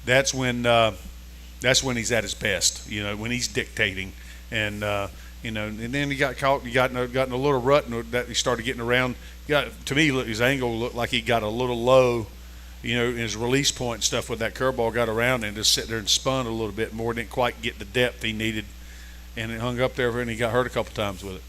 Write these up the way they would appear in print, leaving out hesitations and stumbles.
that's when he's at his best. When he's dictating, and and then he got caught. He got in a little rut, and that he started getting around. To me, his angle looked like he got a little low. In his release point and stuff with that curveball, got around and just sit there and spun a little bit more, didn't quite get the depth he needed, and it hung up there, and he got hurt a couple times with it.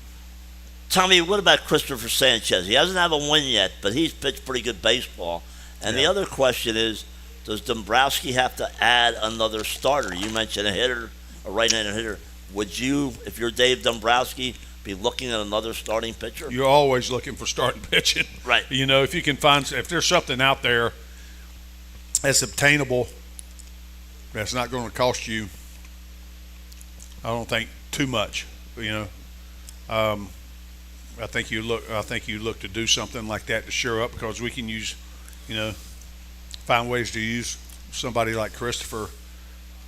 Tommy, what about Christopher Sanchez? He doesn't have a win yet, but he's pitched pretty good baseball. And the other question is, does Dombrowski have to add another starter? You mentioned a hitter, a right-handed hitter. Would you, if you're Dave Dombrowski, be looking at another starting pitcher? You're always looking for starting pitching. Right. If you can if there's something out there that's obtainable, that's not going to cost you, I don't think, too much. I think you look to do something like that to shore up, because we can use, find ways to use somebody like Christopher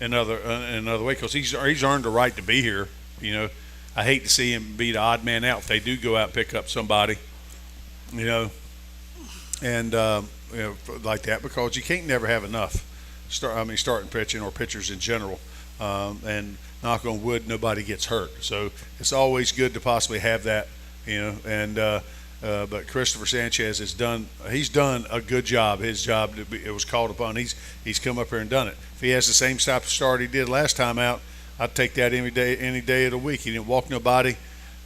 in another way, because he's earned the right to be here. I hate to see him be the odd man out if they do go out and pick up somebody, and like that, because you can't never have enough starting pitching or pitchers in general, and knock on wood, nobody gets hurt. So it's always good to possibly have that, but Christopher Sanchez has done a good job. His job, it was called upon. He's come up here and done it. If he has the same type of start he did last time out, I'd take that any day of the week. He didn't walk nobody,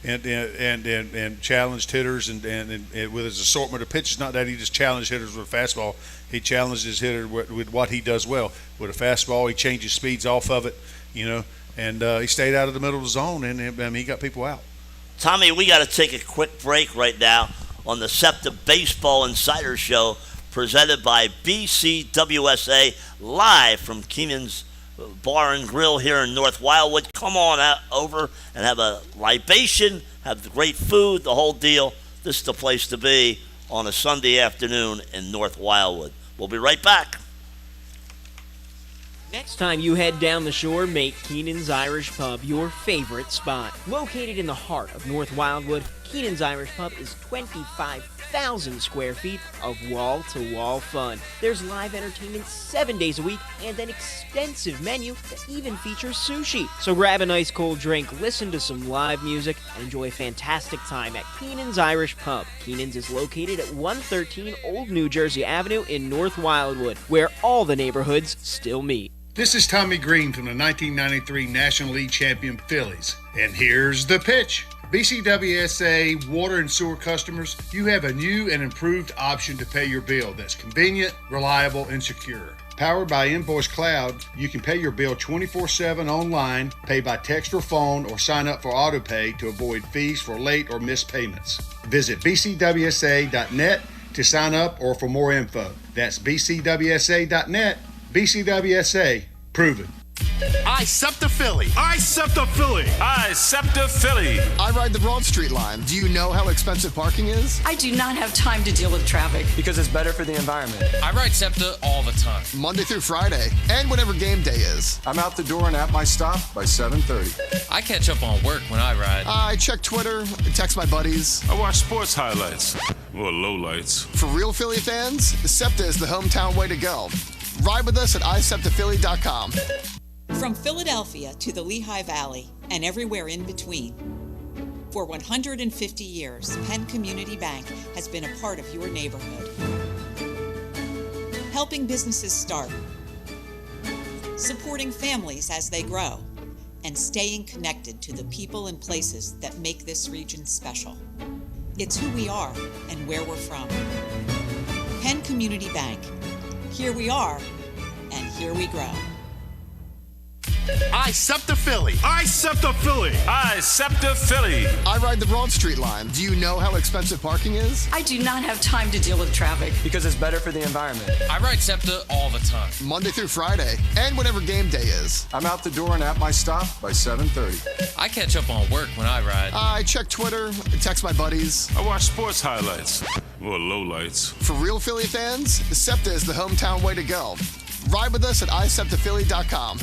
and challenged hitters, and with his assortment of pitches. Not that he just challenged hitters with a fastball. He challenged his hitter with what he does well. With a fastball, he changes speeds off of it, and he stayed out of the middle of the zone, and he got people out. Tommy, we got to take a quick break right now on the Septa Baseball Insiders Show, presented by BCWSA, live from Keenan's Bar and Grill here in North Wildwood. Come on out over and have a libation, have the great food, the whole deal. This is the place to be on a Sunday afternoon in North Wildwood. We'll be right back. Next time you head down the shore, make Keenan's Irish Pub your favorite spot. Located in the heart of North Wildwood, Keenan's Irish Pub is 25,000 square feet of wall-to-wall fun. There's live entertainment 7 days a week and an extensive menu that even features sushi. So grab a nice cold drink, listen to some live music, and enjoy a fantastic time at Keenan's Irish Pub. Keenan's is located at 113 Old New Jersey Avenue in North Wildwood, where all the neighborhoods still meet. This is Tommy Greene from the 1993 National League champion Phillies. And here's the pitch. BCWSA water and sewer customers, you have a new and improved option to pay your bill that's convenient, reliable, and secure. Powered by Invoice Cloud, you can pay your bill 24/7 online, pay by text or phone, or sign up for AutoPay to avoid fees for late or missed payments. Visit bcwsa.net to sign up or for more info. That's bcwsa.net. BCWSA, proven. I Septa Philly. I Septa Philly. I Septa Philly. I ride the Broad Street line. Do you know how expensive parking is? I do not have time to deal with traffic. Because it's better for the environment. I ride Septa all the time. Monday through Friday, and whenever game day is. I'm out the door and at my stop by 7:30. I catch up on work when I ride. I check Twitter, text my buddies. I watch sports highlights or lowlights. For real Philly fans, Septa is the hometown way to go. Ride with us at iseptafilly.com. From Philadelphia to the Lehigh Valley and everywhere in between. For 150 years, Penn Community Bank has been a part of your neighborhood. Helping businesses start, supporting families as they grow, and staying connected to the people and places that make this region special. It's who we are and where we're from. Penn Community Bank. Here we are, and here we grow. I Septa Philly. I Septa Philly. I Septa Philly. I ride the Broad Street line. Do you know how expensive parking is? I do not have time to deal with traffic. Because it's better for the environment. I ride Septa all the time. Monday through Friday, and whenever game day is. I'm out the door and at my stop by 7:30. I catch up on work when I ride. I check Twitter, text my buddies. I watch sports highlights or lowlights. For real Philly fans, Septa is the hometown way to go. Ride with us at iseptafilly.com.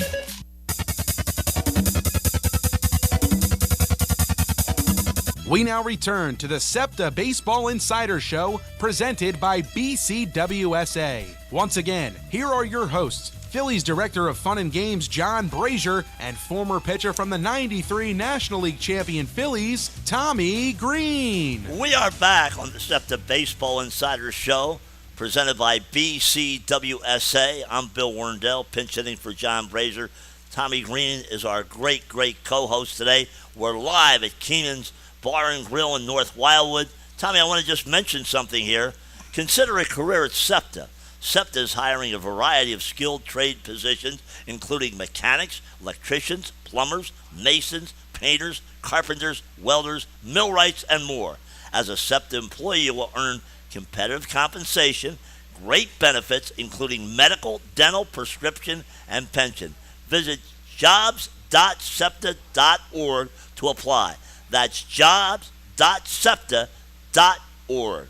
We now return to the Septa Baseball Insiders Show, presented by BCWSA. Once again, here are your hosts, Phillies Director of Fun and Games John Brazier, and former pitcher from the '93 National League champion Phillies, Tommy Greene. We are back on the Septa Baseball Insiders Show, presented by BCWSA. I'm Bill Werndl, pinch hitting for John Brazier. Tommy Greene is our great co-host today. We're live at Keenan's Bar and Grill in North Wildwood. Tommy, I want to just mention something here. Consider a career at Septa. Septa is hiring a variety of skilled trade positions, including mechanics, electricians, plumbers, masons, painters, carpenters, welders, millwrights, and more. As a Septa employee, you will earn competitive compensation, great benefits, including medical, dental, prescription, and pension. Visit jobs.septa.org to apply. That's jobs.septa.org.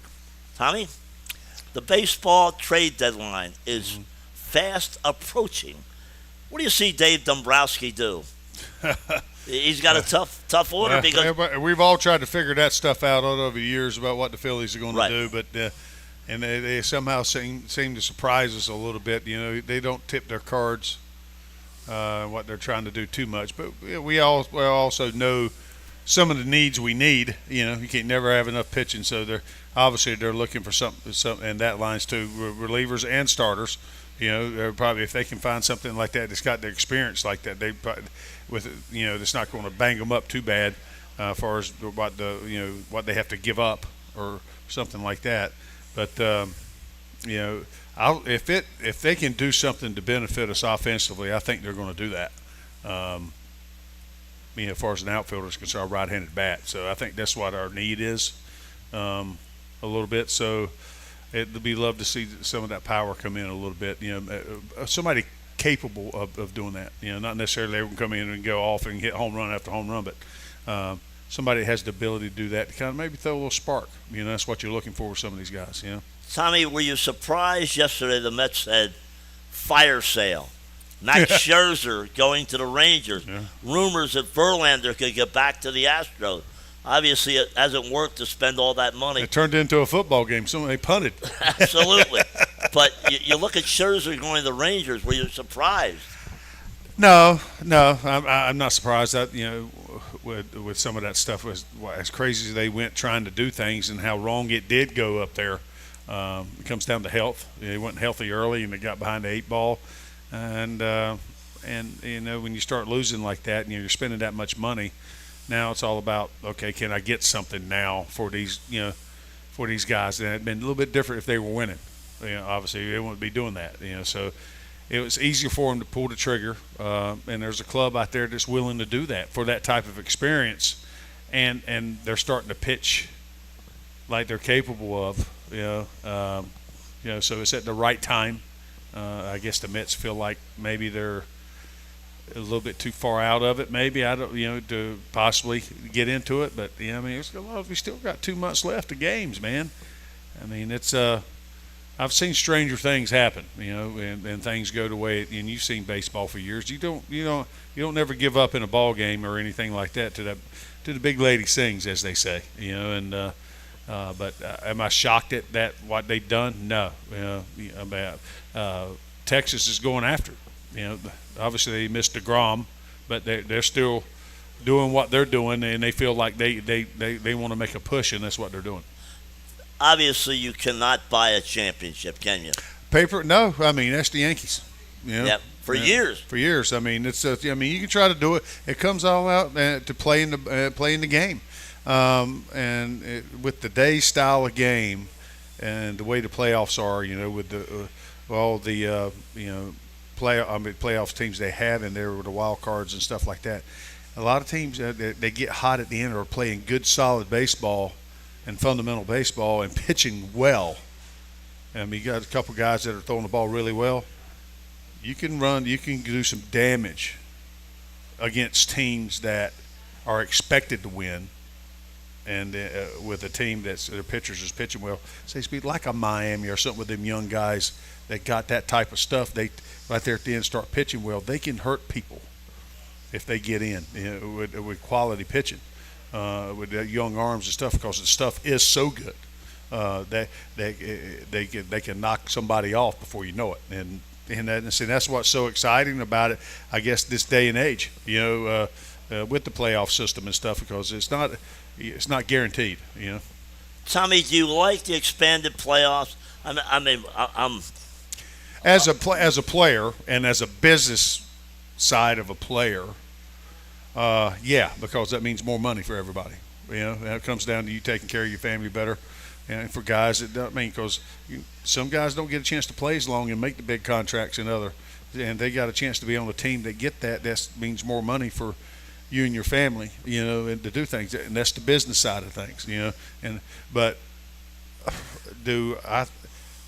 Tommy, the baseball trade deadline is fast approaching. What do you see Dave Dombrowski do? He's got a tough order because we've all tried to figure that stuff out over the years about what the Phillies are going to do, but and they somehow seem to surprise us a little bit. You know, they don't tip their cards what they're trying to do too much, but we also know some of the needs we need. You know, you can't never have enough pitching, so they're looking for something, and that lines too, relievers and starters. You know, they're probably, if they can find something like that that's got the experience like that, they probably, that's not going to bang them up too bad as far as what they have to give up or something like that. But if they can do something to benefit us offensively, I think they're going to do that. As far as an outfielder is concerned, right-handed bat. So I think that's what our need is a little bit. So it'd be love to see some of that power come in a little bit. Somebody capable of doing that. Not necessarily everyone come in and go off and hit home run after home run, but somebody that has the ability to do that to kind of maybe throw a little spark. That's what you're looking for with some of these guys. Tommy, were you surprised yesterday the Mets had fire sale? Max Scherzer going to the Rangers. Yeah. Rumors that Verlander could get back to the Astros. Obviously, it hasn't worked to spend all that money. It turned into a football game. Somebody punted. Absolutely. But you look at Scherzer going to the Rangers. Were you surprised? No, I'm not surprised that with some of that stuff was as crazy as they went trying to do things and how wrong it did go up there. It comes down to health. They weren't healthy early and they got behind the 8 ball, and when you start losing like that and you're spending that much money, now it's all about, okay, can I get something now for these guys? And it'd been a little bit different if they were winning. Obviously they wouldn't be doing that. So it was easier for them to pull the trigger, and there's a club out there that's willing to do that for that type of experience, and they're starting to pitch like they're capable of. So it's at the right time. I guess the Mets feel like maybe they're a little bit too far out of it. Maybe I don't, to possibly get into it. But we still got 2 months left of games, man. It's I've seen stranger things happen, and things go the way. And you've seen baseball for years. You don't never give up in a ball game or anything like that to the big lady sings, as they say. But am I shocked at that what they've done? No. Texas is going after it. Obviously they missed DeGrom, but they're still doing what they're doing, and they feel like they want to make a push, and that's what they're doing. Obviously, you cannot buy a championship, can you? Paper? No. That's the Yankees. Yeah. For years. For years. It's. You can try to do it. It comes all out to play in the game. With today's style of game and the way the playoffs are, with all the playoffs teams they have in there with the wild cards and stuff like that, a lot of teams they get hot at the end are playing good, solid baseball and fundamental baseball and pitching well. You got a couple guys that are throwing the ball really well. You can do some damage against teams that are expected to win. And with a team that's their pitchers is pitching well, say speed like a Miami or something with them young guys that got that type of stuff, they right there at the end start pitching well. They can hurt people if they get in with quality pitching, with the young arms and stuff, because the stuff is so good that they can knock somebody off before you know it. And And that's what's so exciting about it, I guess, this day and age, with the playoff system and stuff, because it's not guaranteed, Tommy, do you like the expanded playoffs? I'm as a player and as a business side of a player, yeah, because that means more money for everybody. And it comes down to you taking care of your family better. And for guys, because some guys don't get a chance to play as long and make the big contracts and they got a chance to be on the team that get that. That means more money for you and your family, and to do things. And that's the business side of things, but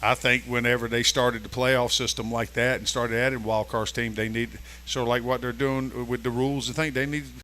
I think whenever they started the playoff system like that and started adding wild cards team, they need, sort of like what they're doing with the rules and things, they need